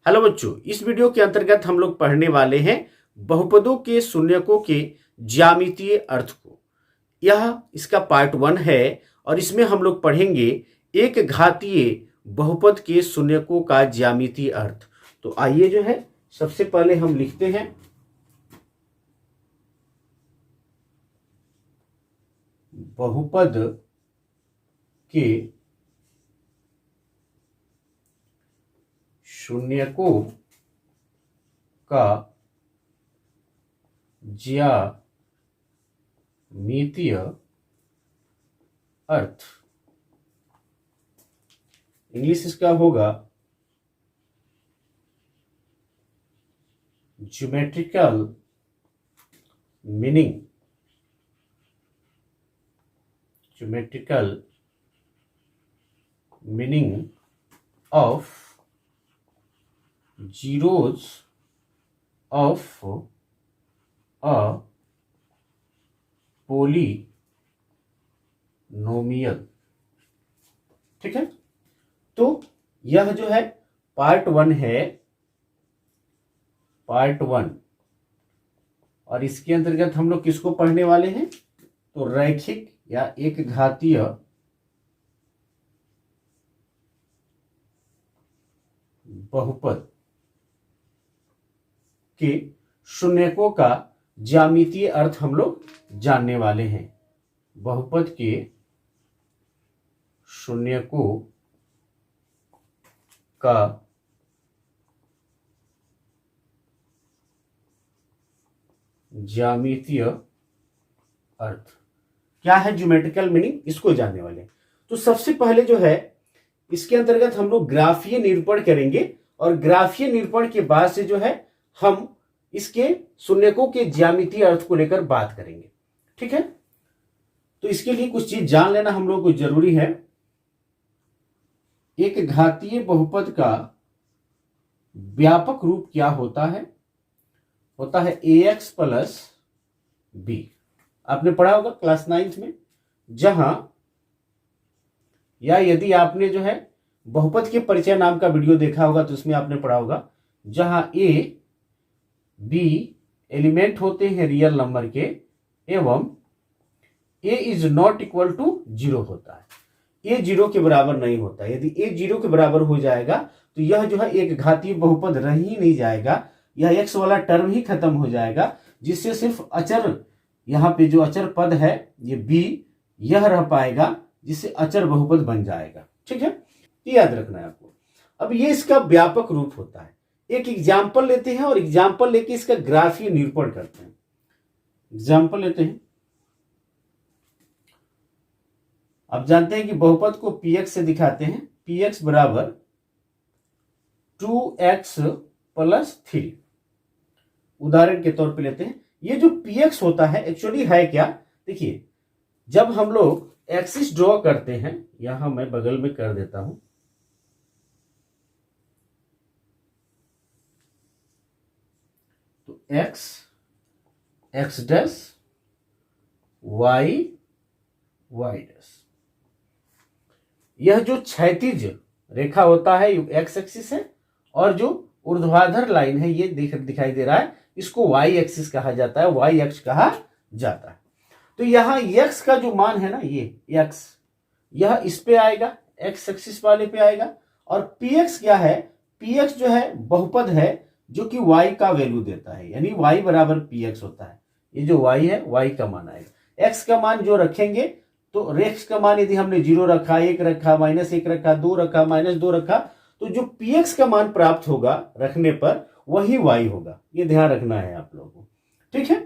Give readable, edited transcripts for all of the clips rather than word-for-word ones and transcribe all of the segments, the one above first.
Hello बच्चों, इस video के अंतर्गत हम लोग पढ़ने वाले हैं बहुपदों के शून्यकों के ज्यामितीय अर्थ को। यह इसका पार्ट 1 है और इसमें हम लोग पढ़ेंगे एक घातीय बहुपद के शून्यकों का ज्यामितीय अर्थ। तो आइए जो है सबसे पहले हम लिखते हैं बहुपद के शून्यकों का ज्यामितीय अर्थ। इंग्लिश इसका होगा geometrical meaning. Geometrical meaning of zeros of a polynomial। ठीक है, तो यह जो है पार्ट 1 है, पार्ट 1। और इसके अंतर्गत हम लोग किसको पढ़ने वाले हैं? तो रैखिक या एक घातीय बहुपद के शून्यकों का ज्यामितीय अर्थ हम लोग जानने वाले हैं। बहुपद के शून्यकों का ज्यामितीय अर्थ क्या है? ज्योमेट्रिकल मीनिंग, इसको जानने वाले हैं। तो सबसे पहले जो है इसके अंतर्गत हम लोग ग्राफीय निरूपण करेंगे और ग्राफीय निरूपण के बाद से जो है हम इसके शून्यकों के ज्यामितीय अर्थ को लेकर बात करेंगे। ठीक है, तो इसके लिए कुछ चीज जान लेना हम लोग को जरूरी है। एक घातीय बहुपद का व्यापक रूप क्या होता है? होता है ax प्लस b। आपने पढ़ा होगा क्लास 9th में, जहां या यदि आपने जो है बहुपद के परिचय नाम का वीडियो देखा होगा तो उसमें आपने पढ़ा होगा जहां a b एलिमेंट होते हैं रियल नंबर के एवं a is not equal to 0 होता है। a 0 के बराबर नहीं होता। यदि a 0 के बराबर हो जाएगा तो यह जो है एक घातीय बहुपद रह ही नहीं जाएगा, यह x वाला टर्म ही खत्म हो जाएगा, जिससे सिर्फ अचर, यहाँ पे जो अचर पद है ये b, यह रह पाएगा, जिससे अचर बहुपद बन जाएगा। ठीक है, याद रखना है आपको। अब ये इसका व्यापक रूप होता है। एक एग्जाम्पल लेते हैं और एग्जाम्पल लेके इसका ग्राफीय निरूपण करते हैं। एग्जाम्पल लेते हैं। आप जानते हैं कि बहुपद को px से दिखाते हैं। px बराबर 2x प्लस 3। उदाहरण के तौर पे लेते हैं। ये जो px होता है एक्चुअली है क्या? देखिए, जब हम लोग एक्सिस ड्रॉ करते हैं, यहां मैं बगल में कर देता हूं, तो x x dash y y dash, यह जो क्षैतिज रेखा होता है x एक्सिस है, और जो ऊर्ध्वाधर लाइन है ये दिखाई दे रहा है, इसको y एक्सिस कहा जाता है, y अक्ष कहा जाता है। तो यहां x का जो मान है ना, ये x, यह इस पे आएगा, x एक्सिस वाले पे आएगा। और px क्या है? px जो है बहुपद है जो कि y का वैल्यू देता है, यानी y बराबर px होता है। ये जो y है, y का मान आएगा। x का मान जो रखेंगे, तो x का मान यदि हमने 0 रखा, 1 रखा, -1 रखा, 2 रखा, -2 रखा, तो जो px का मान प्राप्त होगा रखने पर वही y होगा। ये ध्यान रखना है आप लोगों को। ठीक है,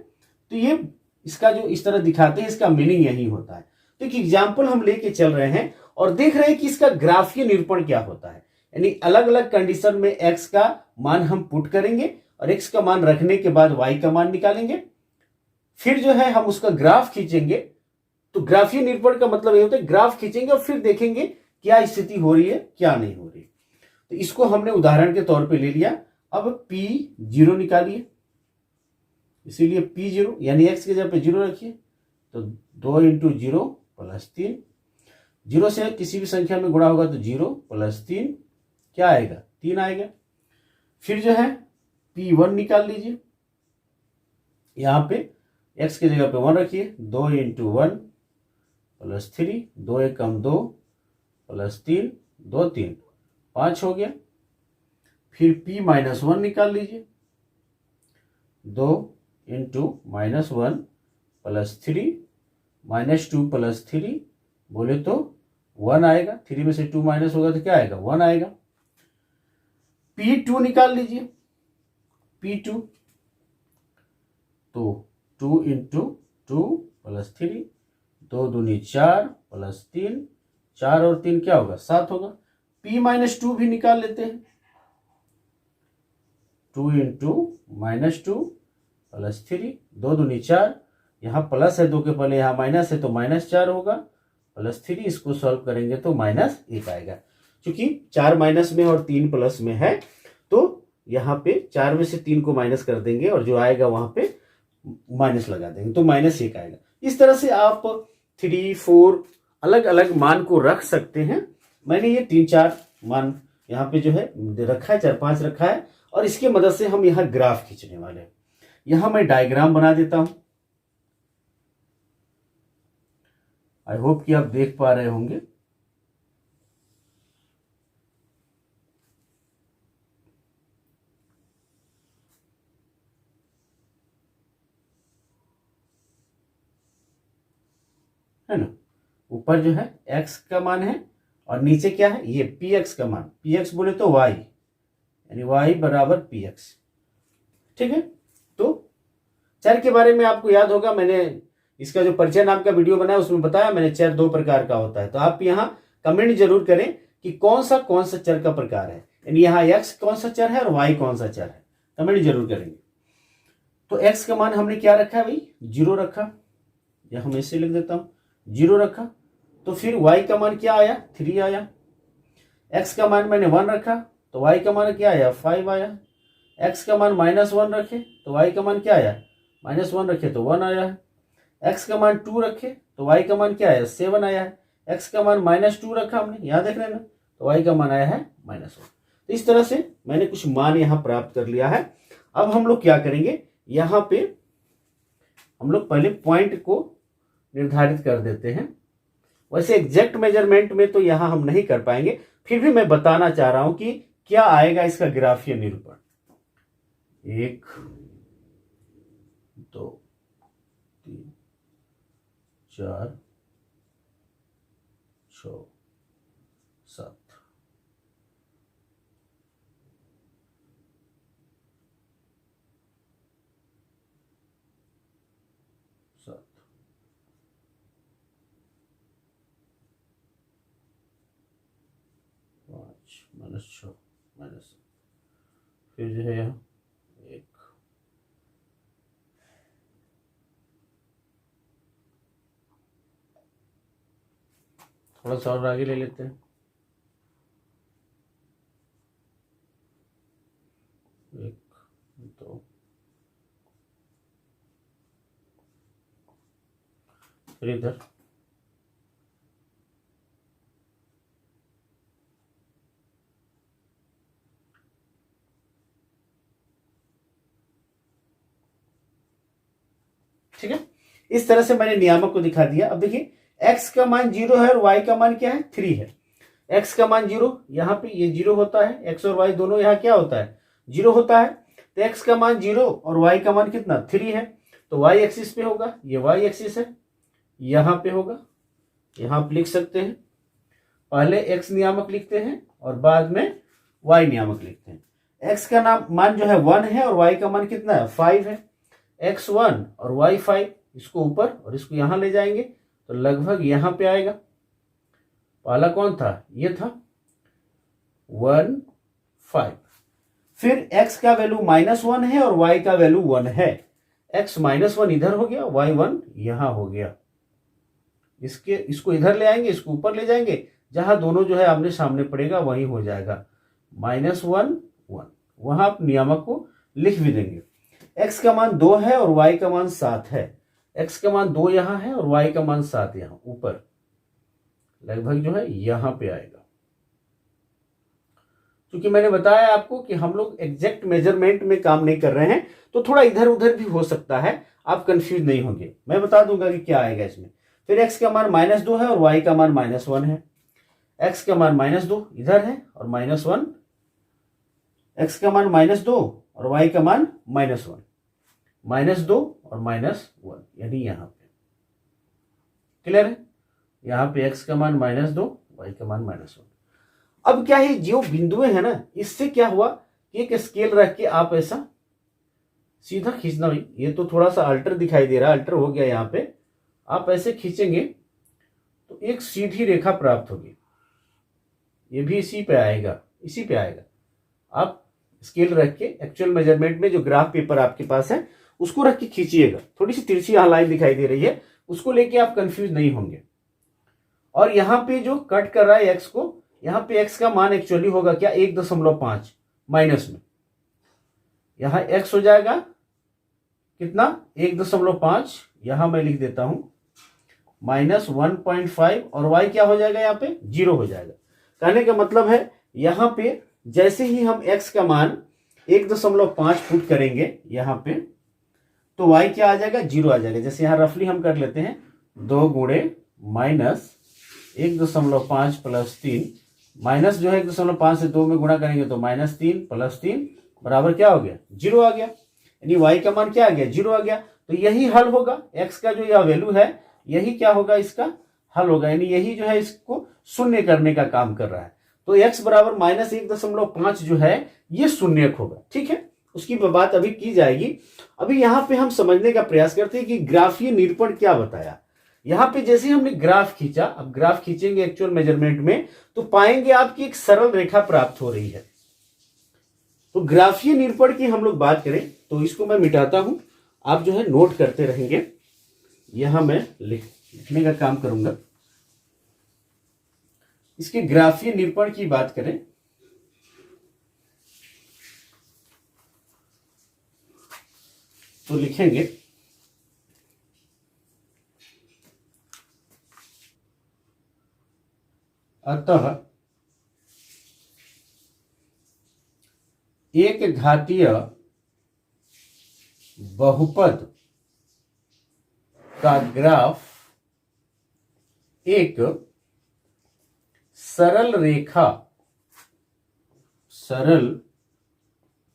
तो ये इसका जो इस तरह दिखाते हैं, इसका मीनिंग यही होता है। तो एक एग्जाम्पल हम लेके चल रहे हैं और देख रहे हैं कि इसका ग्राफीय निरूपण क्या होता है। यानी अलग अलग कंडीशन में x का मान हम पुट करेंगे और x का मान रखने के बाद y का मान निकालेंगे, फिर जो है हम उसका ग्राफ खींचेंगे। तो ग्राफीय निरूपण का मतलब ये होता है ग्राफ खींचेंगे और फिर देखेंगे क्या स्थिति हो रही है, क्या नहीं हो रही। तो इसको हमने उदाहरण के तौर पे ले लिया। अब p0 निकालिए, इसीलिए p0 यानी x की जगह पे 0 रखिए, तो 2 इंटू 0 प्लस 3। 0 से किसी भी संख्या में गुणा होगा तो 0 प्लस 3 क्या आएगा? 3 आएगा। फिर जो है P1 निकाल लीजिए। यहाँ पे x की जगह पे 1 रखिए, 2 इंटू 1 प्लस 3, 2 एक कम 2 प्लस 3, 2 3 5 हो गया। फिर P-1 निकाल लीजिए, 2 इंटू -1 प्लस 3 -2 प्लस 3 बोले तो 1 आएगा। 3 में से 2 माइनस होगा तो क्या आएगा? 1 आएगा। P2 निकाल लीजिए, P2 तो 2 इंटू 2 प्लस 3, 2 दूनी 4 प्लस 3, 4 और 3 क्या होगा? 7 होगा। P-2 भी निकाल लेते हैं, 2 इंटू -2 प्लस 3, 2 दूनी 4, यहाँ प्लस है 2 के पहले, यहाँ माइनस है तो -4 होगा प्लस 3, इसको सॉल्व करेंगे तो -1 आएगा। क्योंकि 4 माइनस में और 3 प्लस में है तो यहाँ पे 4 में से 3 को माइनस कर देंगे और जो आएगा वहां पे माइनस लगा देंगे तो -1 आएगा। इस तरह से आप 3, 4 अलग अलग मान को रख सकते हैं। मैंने ये 3-4 मान यहाँ पे जो है रखा है, 4-5 रखा है और इसके मदद से हम यहाँ ग्राफ खींचने वाले हैं। यहाँ मैं डायग्राम बना देता हूं। आई होप कि आप देख पा रहे होंगे। है ना, ऊपर जो है x का मान है और नीचे क्या है? ये px का मान। px बोले तो y, यानी y बराबर px। ठीक है, तो चर के बारे में आपको याद होगा, मैंने इसका जो परिचय नाम का वीडियो बनाया उसमें बताया मैंने चर 2 प्रकार का होता है। तो आप यहाँ कमेंट जरूर करें कि कौन सा चर का प्रकार है, यानी यहाँ x कौन सा चर है और y कौन सा चर है, कमेंट जरूर करेंगे। तो x का मान हमने क्या रखा है भाई? 0 रखा, या हम ऐसे लिख देता हूं, 0 रखा। तो फिर y का मान क्या आया? 3 आया। x का मान मैंने 1 रखा तो y का मान क्या आया? 5 आया। x का मान -1 रखे तो y का मान क्या आया? -1 रखे तो 1 आया है। x का मान 2 रखे तो y का मान क्या आया? 7 आया है। x का मान -2 रखा हमने, यहाँ देख रहे हैं ना, तो y का मान आया है -1। तो इस तरह से मैंने कुछ मान यहाँ प्राप्त कर लिया है। अब हम लोग क्या करेंगे, यहाँ पे हम लोग पहले पॉइंट को निर्धारित कर देते हैं। वैसे एग्जैक्ट मेजरमेंट में तो यहाँ हम नहीं कर पाएंगे, फिर भी मैं बताना चाह रहा हूं कि क्या आएगा इसका ग्राफीय निरूपण। 1 2 3 4 6 7 7 5 -6 -7, फिर जो है यहाँ 1 थोड़ा सा और आगे ले लेते हैं, 1 2 फिर इधर ठीक है। इस तरह से मैंने नियामक को दिखा दिया। अब देखिए x का मान 0 है और y का मान क्या है? 3 है। x का मान 0, यहाँ पे ये 0 होता है, x और y दोनों यहाँ क्या होता है? 0 होता है। तो x का मान 0 और y का मान कितना? 3 है। तो y एक्सिस पे होगा, ये y एक्सिस है, यहाँ पे होगा, यहाँ पे लिख सकते हैं। पहले x नियामक लिखते हैं और बाद में y नियामक लिखते हैं। x का मान जो है 1 है और y का मान कितना है? 5 है। x1 और y5, इसको ऊपर और इसको यहां ले जाएंगे तो लगभग यहां पे आएगा। पहला कौन था? ये था 1 5। फिर x का वैल्यू -1 है और y का वैल्यू 1 है। x -1 इधर हो गया, y1 यहां हो गया। इसको इधर ले आएंगे, इसको ऊपर ले जाएंगे, जहां दोनों जो है आमने सामने पड़ेगा वही हो जाएगा -1 1। वहां आप नियामक को लिख भी देंगे। x का मान 2 है और y का मान 7 है। x का मान 2 यहां है और y का मान 7 यहां ऊपर, लगभग जो है यहां पे आएगा। क्योंकि मैंने बताया आपको कि हम लोग एग्जैक्ट मेजरमेंट में काम नहीं कर रहे हैं, तो थोड़ा इधर उधर भी हो सकता है, आप कंफ्यूज नहीं होंगे। मैं बता दूंगा कि क्या आएगा इसमें। फिर x का मान -2 है और y का मान -1 है। x का मान -2 इधर है और -1, x का मान -2 और y का मान -1, -2 और -1, यानी यहाँ पे क्लियर है। यहाँ पे x का मान -2, y का मान -1। अब क्या है, जो बिंदुएं है ना, इससे क्या हुआ कि एक स्केल रख के आप ऐसा सीधा खींचना। भाई ये तो थोड़ा सा अल्टर दिखाई दे रहा है, अल्टर हो गया यहाँ पे। आप ऐसे खींचेंगे तो एक सीधी रेखा प्राप्त होगी, ये भी इसी पे आएगा, इसी पे आएगा। आप स्केल रख के एक्चुअल मेजरमेंट में जो ग्राफ पेपर आपके पास है उसको रख के खींचिएगा। थोड़ी सी तिरछी यहाँ लाइन दिखाई दे रही है, उसको लेके आप कंफ्यूज नहीं होंगे। और यहाँ पे जो कट कर रहा है एक्स को, यहाँ पे एक्स का मान एक्चुअली होगा क्या, 1.5 माइनस में। यहाँ एक्स हो जाएगा कितना, 1.5, यहां मैं लिख देता हूं -1.5, और y क्या हो जाएगा, यहाँ पे 0 हो जाएगा। कहने का मतलब है यहाँ पे जैसे ही हम x का मान 1.5 पुट करेंगे यहाँ पे, तो y क्या आ जाएगा, 0 आ जाएगा। जैसे यहाँ रफली हम कर लेते हैं, 2 गुणे -1.5 प्लस 3, माइनस जो है 1.5 से 2 में गुणा करेंगे तो -3 प्लस 3 बराबर क्या हो गया, 0 आ गया। यानी y का मान क्या आ गया, 0 आ गया। तो यही हल होगा, x का जो यह वैल्यू है यही क्या होगा, इसका हल होगा। यानी यही जो है इसको शून्य करने का काम कर रहा है। तो x बराबर -1.5 जो है ये शून्यक होगा। ठीक है, उसकी बात अभी की जाएगी। अभी यहाँ पे हम समझने का प्रयास करते हैं कि ग्राफीय निरूपण क्या बताया। यहाँ पे जैसे हमने ग्राफ खींचा, अब ग्राफ खींचेंगे एक्चुअल मेजरमेंट में तो पाएंगे आपकी एक सरल रेखा प्राप्त हो रही है। तो ग्राफीय निरूपण की हम लोग बात करें तो इसको मैं मिटाता हूं, आप जो है नोट करते रहेंगे। यहां मैं लिखने का काम करूंगा। इसके ग्राफीय निरूपण की बात करें तो लिखेंगे अतः एक घातीय बहुपद का ग्राफ एक सरल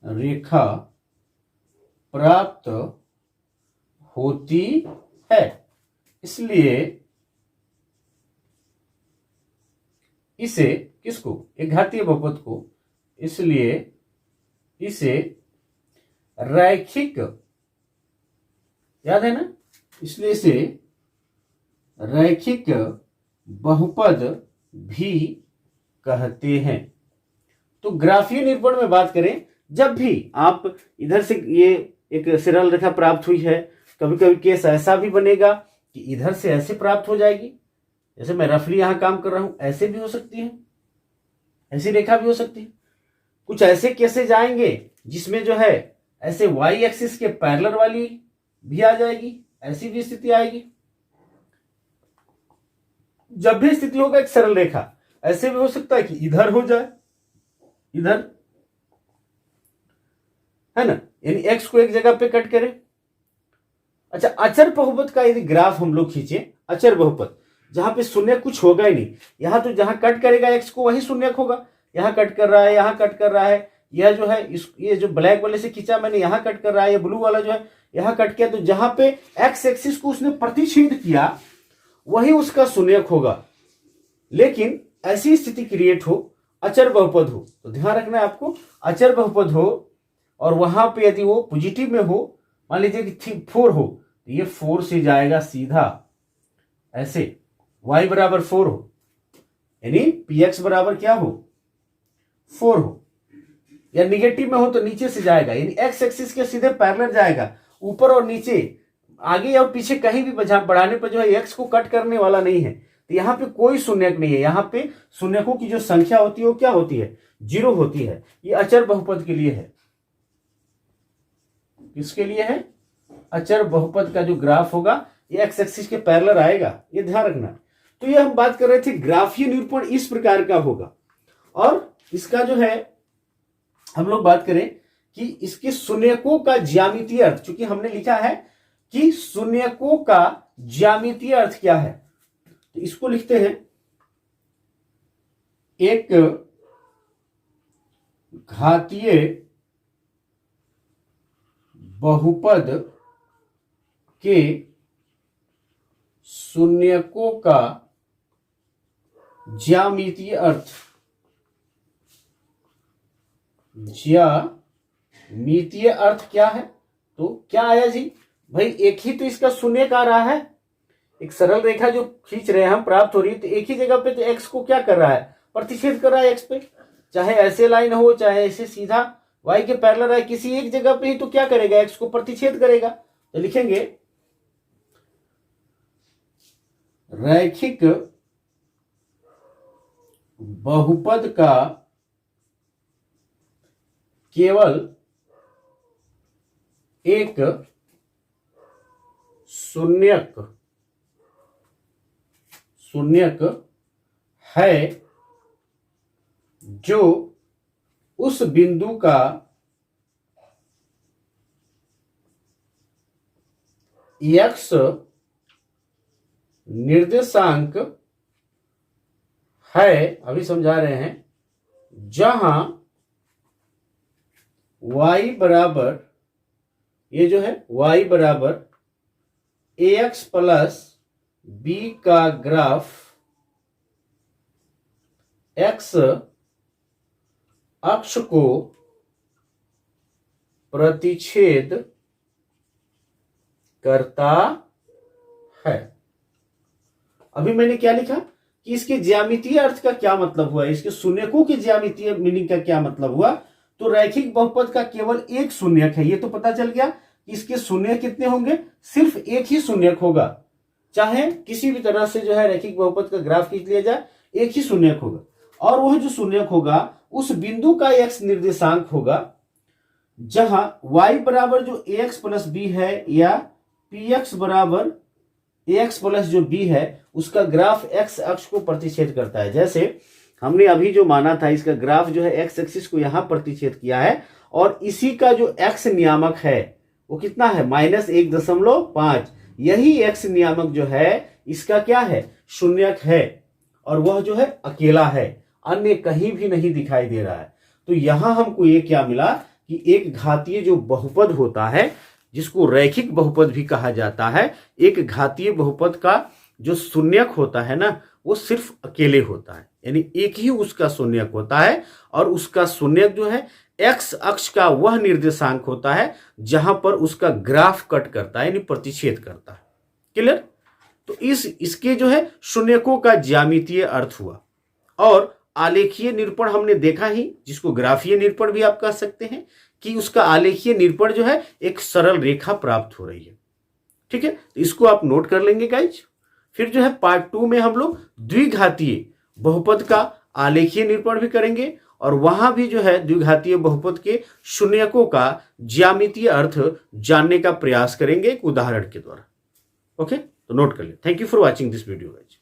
रेखा प्राप्त होती है। इसलिए इसे, किसको, एक घातीय बहुपद को, इसलिए इसे रैखिक, याद है ना, इसलिए इसे रैखिक बहुपद भी कहते हैं। तो ग्राफीय निरूपण में बात करें, जब भी आप इधर से ये एक सरल रेखा प्राप्त हुई है, कभी कभी केस ऐसा भी बनेगा कि इधर से ऐसे प्राप्त हो जाएगी, जैसे मैं रफली यहां काम कर रहा हूं, ऐसे भी हो सकती है, ऐसी रेखा भी हो सकती है। कुछ ऐसे केसेस आएंगे जिसमें जो है ऐसे y एक्सिस के पैरेलल वाली भी आ जाएगी, ऐसी भी स्थिति आएगी। जब भी स्थिति होगा एक सरल रेखा, ऐसे भी हो सकता है कि इधर हो जाए, इधर, है ना, यानी x को एक जगह पे कट करें। अच्छा, अचर बहुपद का यदि ग्राफ हम लोग खींचे, अचर बहुपद जहां पे शून्य कुछ होगा ही नहीं, यहां तो जहां कट करेगा x को वही शून्य होगा। यहां कट कर रहा है, यहां कट कर रहा है, यह जो है ये जो ब्लैक वाले से खींचा मैंने, यहां कट कर रहा है, ये ब्लू वाला जो है यहां कट किया, तो जहां पे एक्स एक्सिस को उसने प्रतिच्छेद किया वही उसका शून्यक होगा। लेकिन ऐसी स्थिति क्रिएट हो, अचर बहुपद हो, तो ध्यान रखना है आपको, अचर बहुपद हो और वहां पे यदि वो पॉजिटिव में हो, मान लीजिए कि 4 हो, तो ये 4 से जाएगा सीधा ऐसे, y बराबर 4 हो, यानी px बराबर क्या हो, 4 हो, या निगेटिव में हो तो नीचे से जाएगा, यानी एक्स एक्सिस के सीधे पैरेलल जाएगा, ऊपर और नीचे, आगे और पीछे कहीं भी बढ़ाने पर जो है एक्स को कट करने वाला नहीं है। तो यहाँ पे कोई शून्यक नहीं है, यहाँ पे शून्यकों की जो संख्या होती है वो क्या होती है, 0 होती है। ये अचर बहुपद के लिए है। किसके लिए है, अचर बहुपद का जो ग्राफ होगा ये एक्स एक्सिस के पैरेलल आएगा, ये ध्यान रखना। तो ये हम बात कर रहे थे, ग्राफीय निरूपण इस प्रकार का होगा। और इसका जो है हम लोग बात करें कि इसके शून्यकों का ज्यामितीय अर्थ, चूंकि हमने लिखा है कि शून्यकों का ज्यामितीय अर्थ क्या है, तो इसको लिखते हैं एक घातीय बहुपद के शून्यकों का ज्यामितीय अर्थ। ज्यामितीय अर्थ क्या है, तो क्या आया जी, भाई एक ही तो इसका शून्यक आ रहा है, एक सरल रेखा जो खींच रहे हैं हम प्राप्त हो रही है, तो एक ही जगह पे तो एक्स को क्या कर रहा है, प्रतिच्छेद कर रहा है एक्स पे, चाहे ऐसे लाइन हो चाहे ऐसे सीधा वाई के पैरेलल है, किसी एक जगह पे ही तो क्या करेगा, एक्स को प्रतिच्छेद करेगा। तो लिखेंगे रैखिक बहुपद का केवल एक शून्यक है जो उस बिंदु का एक्स निर्देशांक है, अभी समझा रहे हैं, जहां y बराबर, ये जो है y बराबर ax प्लस b का ग्राफ x अक्ष को प्रतिच्छेद करता है। अभी मैंने क्या लिखा कि इसके ज्यामितीय अर्थ का क्या मतलब हुआ, इसके शून्यकों के ज्यामितीय मीनिंग का क्या मतलब हुआ, तो रैखिक बहुपद का केवल एक शून्यक है, ये तो पता चल गया कि इसके शून्यक कितने होंगे, सिर्फ एक ही शून्यक होगा, चाहे किसी भी तरह से जो है रैखिक बहुपद का ग्राफ खींच लिया जाए, एक ही शून्यक होगा, और वह जो शून्यक होगा उस बिंदु का एक्स निर्देशांक होगा जहां y बराबर जो ax प्लस b है या px बराबर ax प्लस जो b है उसका ग्राफ x अक्ष को प्रतिच्छेद करता है। जैसे हमने अभी जो माना था, इसका ग्राफ जो है x एक्सिस को यहां प्रतिच्छेद किया है, और इसी का जो x नियामक है वो कितना है, -1.5। यही x नियामक जो है इसका क्या है, शून्यक है, और वह जो है अकेला है, अन्य कहीं भी नहीं दिखाई दे रहा है। तो यहां हमको ये क्या मिला कि एक घातीय जो बहुपद होता है, जिसको रैखिक बहुपद भी कहा जाता है, एक घातीय बहुपद का जो शून्यक होता है ना, वो सिर्फ अकेले होता है, यानी एक ही उसका शून्यक होता है, और उसका शून्यक जो है एक्स अक्ष का वह निर्देशांक होता है जहां पर उसका ग्राफ कट करता है, यानी प्रतिच्छेद करता है। क्लियर? तो इसके जो है शून्यकों का ज्यामितीय अर्थ हुआ। और आलेखीय निरूपण हमने देखा ही, जिसको ग्राफीय निरूपण भी आप कह सकते हैं, कि उसका आलेखीय निरूपण जो है एक सरल रेखा प्राप्त हो रही है। ठीक है, तो इसको आप नोट कर लेंगे गाइज। फिर जो है पार्ट 2 में हम लोग द्विघातीय बहुपद का आलेखीय निरूपण भी करेंगे, और वहां भी जो है द्विघातीय बहुपद के शून्यकों का ज्यामितीय अर्थ जानने का प्रयास करेंगे एक उदाहरण के द्वारा। ओके, तो नोट कर ले। Thank you for watching this video guys.